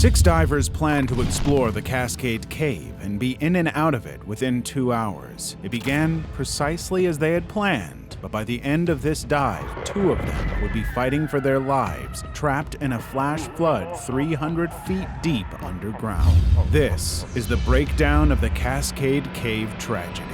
6 divers planned to explore the Cascade Cave and be in and out of it within 2 hours. It began precisely as they had planned, but by the end of this dive, 2 of them would be fighting for their lives, trapped in a flash flood 300 feet deep underground. This is the breakdown of the Cascade Cave tragedy.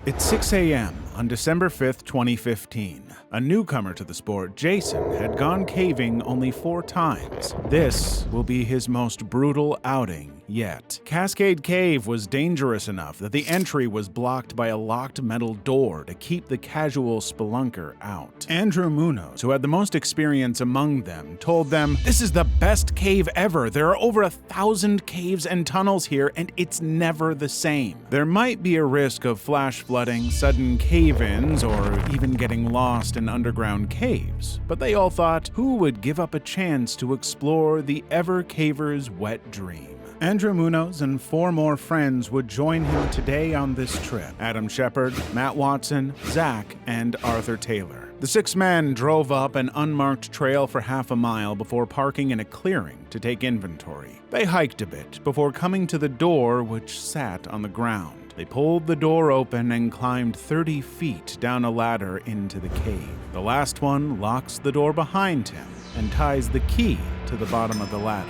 It's 6 a.m. on December 5th, 2015. A newcomer to the sport, Jason, had gone caving only 4 times. This will be his most brutal outing yet. Cascade Cave was dangerous enough that the entry was blocked by a locked metal door to keep the casual spelunker out. Andrew Munoz, who had the most experience among them, told them, "This is the best cave ever. There are over 1,000 caves and tunnels here, and it's never the same. There might be a risk of flash flooding, sudden cave-ins, or even getting lost in underground caves, but they all thought, who would give up a chance to explore the ever-caver's wet dream?" Andrew Munoz and 4 more friends would join him today on this trip: Adam Shepard, Matt Watson, Zach, and Arthur Taylor. The 6 men drove up an unmarked trail for half a mile before parking in a clearing to take inventory. They hiked a bit before coming to the door, which sat on the ground. They pulled the door open and climbed 30 feet down a ladder into the cave. The last one locks the door behind him and ties the key to the bottom of the ladder.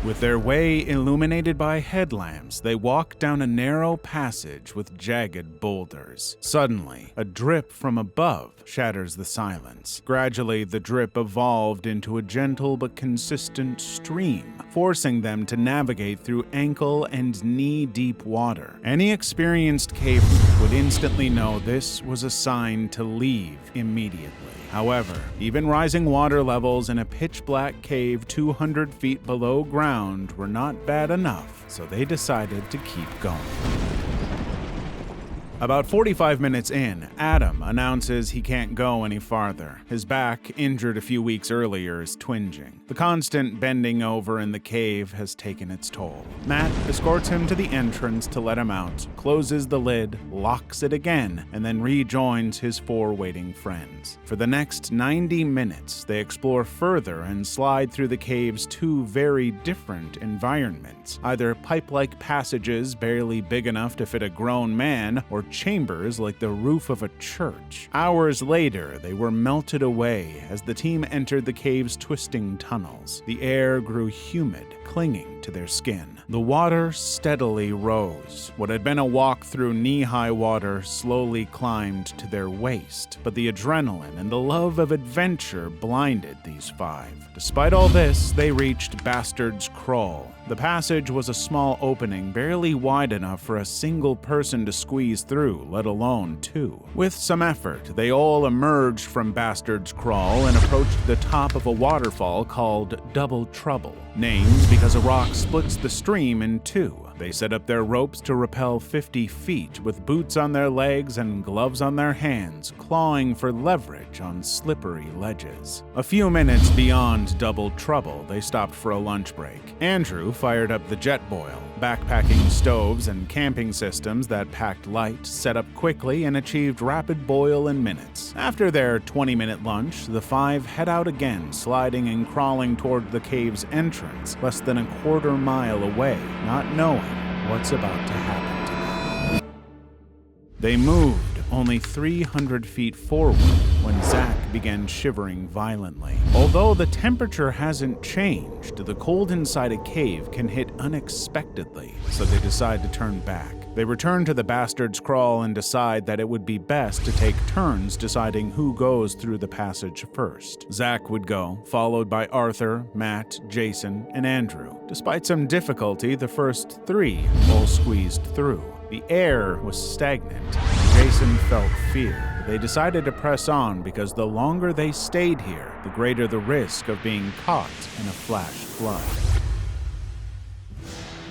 With their way illuminated by headlamps, they walk down a narrow passage with jagged boulders. Suddenly, a drip from above shatters the silence. Gradually, the drip evolved into a gentle but consistent stream, forcing them to navigate through ankle and knee-deep water. Any experienced caver would instantly know this was a sign to leave immediately. However, even rising water levels in a pitch-black cave 200 feet below ground were not bad enough, so they decided to keep going. About 45 minutes in, Adam announces he can't go any farther. His back, injured a few weeks earlier, is twinging. The constant bending over in the cave has taken its toll. Matt escorts him to the entrance to let him out, closes the lid, locks it again, and then rejoins his 4 waiting friends. For the next 90 minutes, they explore further and slide through the cave's 2 very different environments, either pipe-like passages barely big enough to fit a grown man, or chambers like the roof of a church. Hours later, they were melted away as the team entered the cave's twisting tunnels. The air grew humid, clinging to their skin. The water steadily rose. What had been a walk through knee-high water slowly climbed to their waist, but the adrenaline and the love of adventure blinded these 5. Despite all this, they reached Bastard's Crawl. The passage was a small opening, barely wide enough for a single person to squeeze through, let alone 2. With some effort, they all emerged from Bastard's Crawl and approached the top of a waterfall called Double Trouble, named because a rock splits the stream in 2. They set up their ropes to rappel 50 feet with boots on their legs and gloves on their hands, clawing for leverage on slippery ledges. A few minutes beyond Double Trouble, they stopped for a lunch break. Andrew fired up the jet boil, backpacking stoves and camping systems that packed light, set up quickly, and achieved rapid boil in minutes. After their 20-minute lunch, the 5 head out again, sliding and crawling toward the cave's entrance, less than a quarter mile away, not knowing what's about to happen to them. They moved only 300 feet forward when Zach began shivering violently. Although the temperature hasn't changed, the cold inside a cave can hit unexpectedly, so they decide to turn back. They return to the Bastard's Crawl and decide that it would be best to take turns deciding who goes through the passage first. Zach would go, followed by Arthur, Matt, Jason, and Andrew. Despite some difficulty, the first 3 all squeezed through. The air was stagnant. Jason felt fear. They decided to press on because the longer they stayed here, the greater the risk of being caught in a flash flood.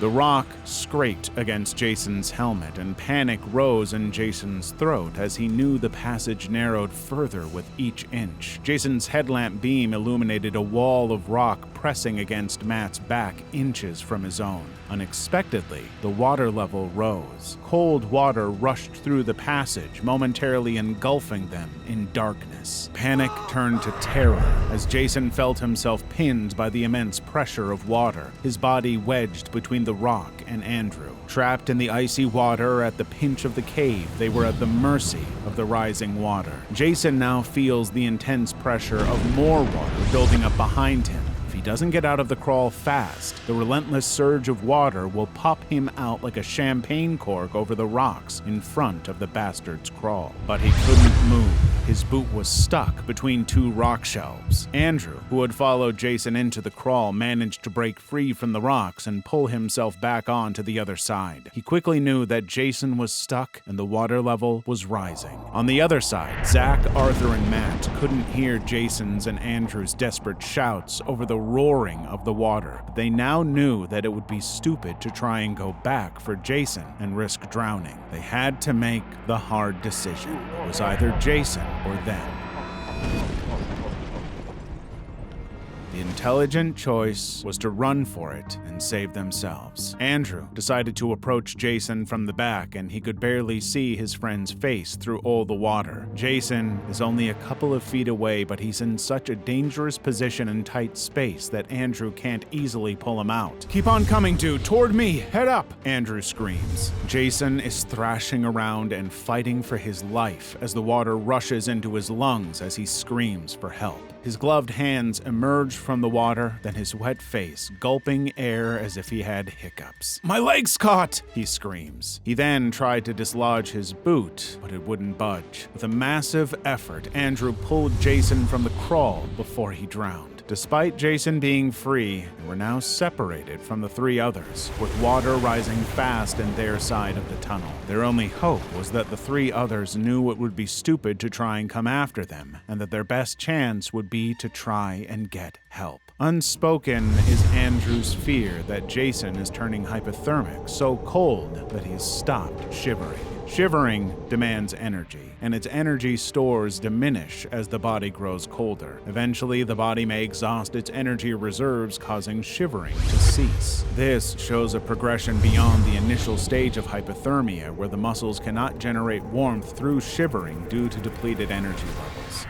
The rock scraped against Jason's helmet, and panic rose in Jason's throat as he knew the passage narrowed further with each inch. Jason's headlamp beam illuminated a wall of rock pressing against Matt's back inches from his own. Unexpectedly, the water level rose. Cold water rushed through the passage, momentarily engulfing them in darkness. Panic turned to terror as Jason felt himself pinned by the immense pressure of water, his body wedged between the rock and Andrew. Trapped in the icy water at the pinch of the cave, they were at the mercy of the rising water. Jason now feels the intense pressure of more water building up behind him. If he doesn't get out of the crawl fast, the relentless surge of water will pop him out like a champagne cork over the rocks in front of the bastard's crawl. But he couldn't move. His boot was stuck between two rock shelves. Andrew, who had followed Jason into the crawl, managed to break free from the rocks and pull himself back onto the other side. He quickly knew that Jason was stuck and the water level was rising. On the other side, Zach, Arthur, and Matt couldn't hear Jason's and Andrew's desperate shouts over the roaring of the water, but they now knew that it would be stupid to try and go back for Jason and risk drowning. They had to make the hard decision. It was either Jason or them. The intelligent choice was to run for it and save themselves. Andrew decided to approach Jason from the back, and he could barely see his friend's face through all the water. Jason is only a couple of feet away, but he's in such a dangerous position in tight space that Andrew can't easily pull him out. "Keep on coming, dude, toward me, head up," Andrew screams. Jason is thrashing around and fighting for his life as the water rushes into his lungs as he screams for help. His gloved hands emerge from the water, then his wet face gulping air as if he had hiccups. "My leg's caught!" he screams. He then tried to dislodge his boot, but it wouldn't budge. With a massive effort, Andrew pulled Jason from the crawl before he drowned. Despite Jason being free, they were now separated from the three others, with water rising fast in their side of the tunnel. Their only hope was that the three others knew it would be stupid to try and come after them, and that their best chance would be to try and get help. Unspoken is Andrew's fear that Jason is turning hypothermic, so cold that he's stopped shivering. Shivering demands energy, and its energy stores diminish as the body grows colder. Eventually, the body may exhaust its energy reserves, causing shivering to cease. This shows a progression beyond the initial stage of hypothermia, where the muscles cannot generate warmth through shivering due to depleted energy levels.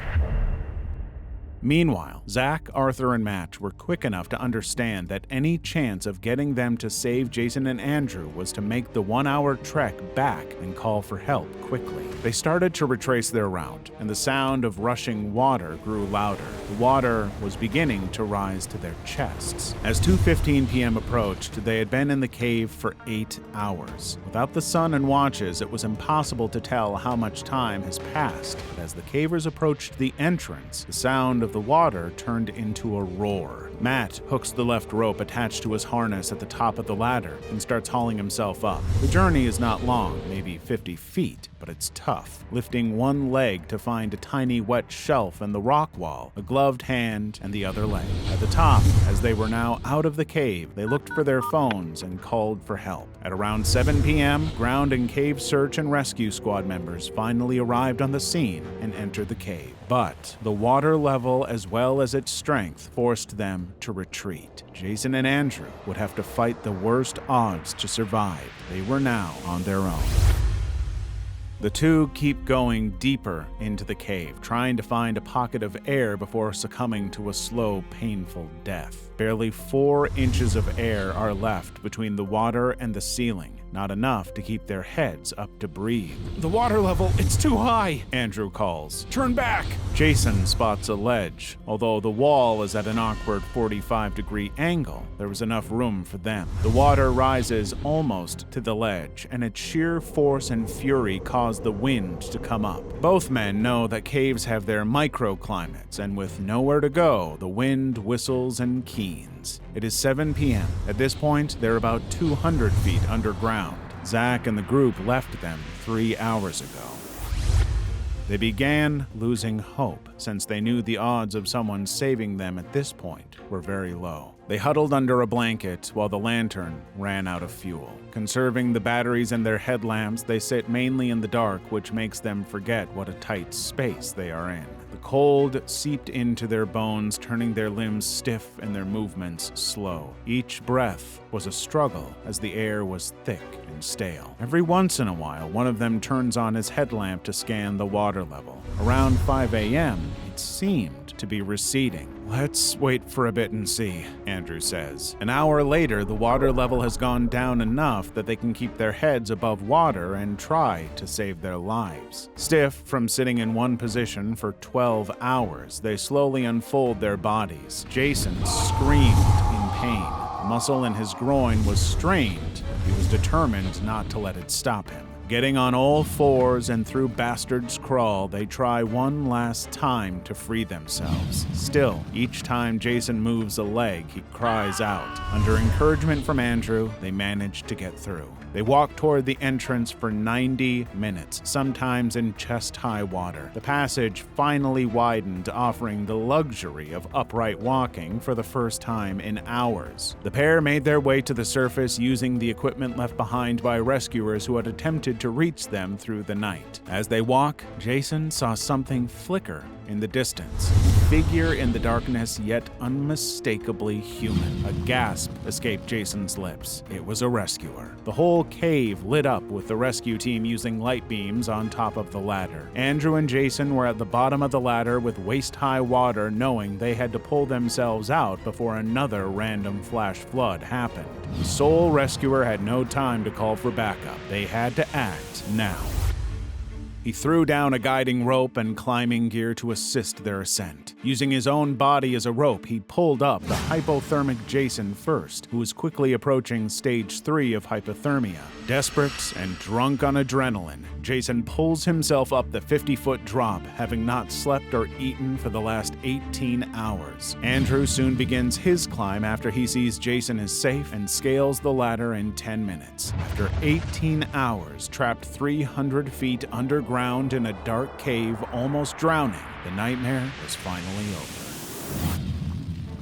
Meanwhile, Zach, Arthur, and Matt were quick enough to understand that any chance of getting them to save Jason and Andrew was to make the 1-hour trek back and call for help quickly. They started to retrace their route, and the sound of rushing water grew louder. The water was beginning to rise to their chests. As 2:15 p.m. approached, they had been in the cave for 8 hours. Without the sun and watches, it was impossible to tell how much time has passed, but as the cavers approached the entrance, the sound of the water turned into a roar. Matt hooks the left rope attached to his harness at the top of the ladder and starts hauling himself up. The journey is not long, maybe 50 feet, but it's tough. Lifting one leg to find a tiny wet shelf in the rock wall, a gloved hand, and the other leg. At the top, as they were now out of the cave, they looked for their phones and called for help. At around 7 p.m., ground and cave search and rescue squad members finally arrived on the scene and entered the cave. But the water level, as well as its strength, forced them to retreat. Jason and Andrew would have to fight the worst odds to survive. They were now on their own. The two keep going deeper into the cave, trying to find a pocket of air before succumbing to a slow, painful death. Barely 4 inches of air are left between the water and the ceiling, not enough to keep their heads up to breathe. "The water level, it's too high," Andrew calls. "Turn back!" Jason spots a ledge. Although the wall is at an awkward 45-degree angle, there was enough room for them. The water rises almost to the ledge, and its sheer force and fury cause the wind to come up. Both men know that caves have their microclimates, and with nowhere to go, the wind whistles and keens. It is 7 p.m. At this point, they're about 200 feet underground. Zach and the group left them 3 hours ago. They began losing hope, since they knew the odds of someone saving them at this point were very low. They huddled under a blanket while the lantern ran out of fuel. Conserving the batteries in their headlamps, they sit mainly in the dark, which makes them forget what a tight space they are in. The cold seeped into their bones, turning their limbs stiff and their movements slow. Each breath was a struggle as the air was thick and stale. Every once in a while, one of them turns on his headlamp to scan the water level. Around 5 a.m., it seemed to be receding. "Let's wait for a bit and see," Andrew says. An hour later, the water level has gone down enough that they can keep their heads above water and try to save their lives. Stiff from sitting in one position for 12 hours, they slowly unfold their bodies. Jason screamed in pain. The muscle in his groin was strained. He was determined not to let it stop him. Getting on all fours and through Bastard's Crawl, they try one last time to free themselves. Still, each time Jason moves a leg, he cries out. Under encouragement from Andrew, they manage to get through. They walk toward the entrance for 90 minutes, sometimes in chest-high water. The passage finally widened, offering the luxury of upright walking for the first time in hours. The pair made their way to the surface using the equipment left behind by rescuers who had attempted to reach them through the night. As they walk, Jason saw something flicker in the distance. A figure in the darkness, yet unmistakably human. A gasp escaped Jason's lips. It was a rescuer. The whole cave lit up with the rescue team using light beams on top of the ladder. Andrew and Jason were at the bottom of the ladder with waist-high water, knowing they had to pull themselves out before another random flash flood happened. The sole rescuer had no time to call for backup. They had to act now. He threw down a guiding rope and climbing gear to assist their ascent. Using his own body as a rope, he pulled up the hypothermic Jason first, who was quickly approaching stage 3 of hypothermia. Desperate and drunk on adrenaline, Jason pulls himself up the 50-foot drop, having not slept or eaten for the last 18 hours. Andrew soon begins his climb after he sees Jason is safe and scales the ladder in 10 minutes. After 18 hours, trapped 300 feet underground in a dark cave, almost drowning, the nightmare was finally over.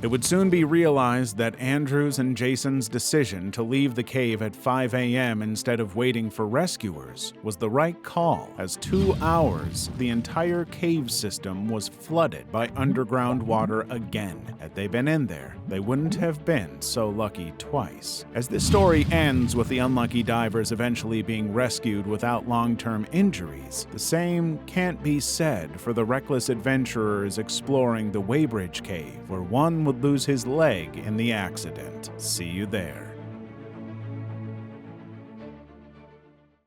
It would soon be realized that Andrew's and Jason's decision to leave the cave at 5 a.m. instead of waiting for rescuers was the right call. As 2 hours, the entire cave system was flooded by underground water again. Had they been in there, they wouldn't have been so lucky twice. As this story ends with the unlucky divers eventually being rescued without long-term injuries, the same can't be said for the reckless adventurers exploring the Weighbridge Cave, where one would lose his leg in the accident. See you there.